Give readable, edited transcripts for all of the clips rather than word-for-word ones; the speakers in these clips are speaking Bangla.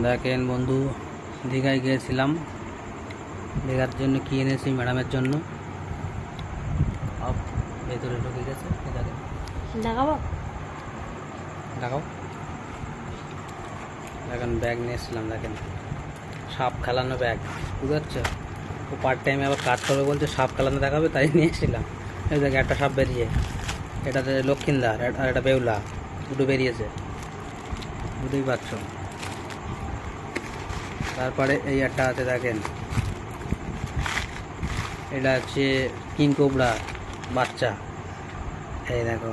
দেখেন বন্ধু, দীঘায় গিয়েছিলাম। দীঘার জন্য কি এনেছি ম্যাডামের জন্য। ভেতরে ঢুকে গেছে, দেখেন। দেখাবো? দেখাও। দেখেন ব্যাগ নিয়ে এসেছিলাম, দেখেন সাপ খেলানো ব্যাগ, বুঝতে পারছো? ও পার্ট টাইমে আবার কাজ করবে বলছে, সাপ খেলানো দেখাবে, তাই নিয়ে এসেছিলাম। এই দেখ, একটা সাপ বেরিয়ে, এটাতে লক্ষ্মীন্দার আর একটা বেউলা, দুটো বেরিয়েছে, বুঝতেই পারছো। তারপরে এই একটা আছে, দেখেন এটা হচ্ছে কিং কোবরা বাচ্চা। এই দেখো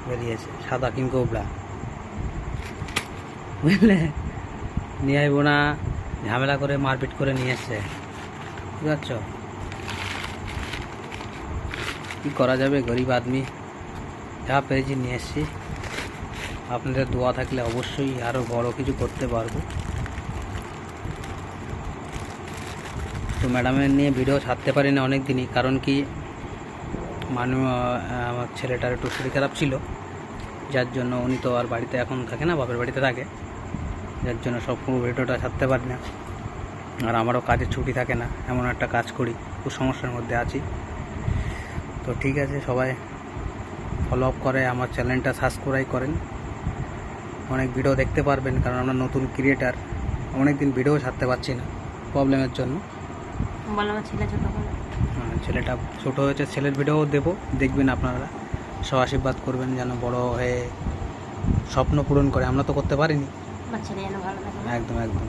বেরিয়েছে, সাদা কিং কোবরা, বুঝলে? নিয়ে আসবো না, ঝামেলা করে মারপিট করে নিয়ে এসছে, বুঝতে পারছো? কী করা যাবে, গরিব আদমি, যা পেরেছি নিয়ে এসছি। আপনাদের দোয়া থাকলে অবশ্যই আরও বড় কিছু করতে পারবো। তো ম্যাডামের নিয়ে ভিডিও ছাড়তে পারি না অনেক দিনই, কারণ কি আমার ছেলেটার একটু শরীর খারাপ ছিল, যার জন্য উনি তো আর বাড়িতে এখন থাকে না, বাপের বাড়িতে থাকে, যার জন্য সব পুরো ভিডিওটা ছাড়তে পারি না। আর আমারও কাজে ছুটি থাকে না, এমন একটা কাজ করি, খুব সমস্যার মধ্যে আছি। তো ঠিক আছে, সবাই ফলো আপ করে আমার চ্যানেলটা সাবস্ক্রাইব করেন, অনেক ভিডিও দেখতে পারবেন, কারণ আমরা নতুন ক্রিয়েটার, অনেক দিন ভিডিও ছাড়তে পারছি না প্রবলেমের জন্য। বলো, আমার ছেলে ছোট বলে। ছেলেটা ছোট হয়েছে, ছেলের ভিডিও দেবো, দেখবেন আপনারা, সব আশীর্বাদ করবেন যেন বড় হয়ে স্বপ্ন পূরণ করে। আমরা তো করতে পারিনি। আমার ছেলে যেন ভালো থাকে। একদম একদম।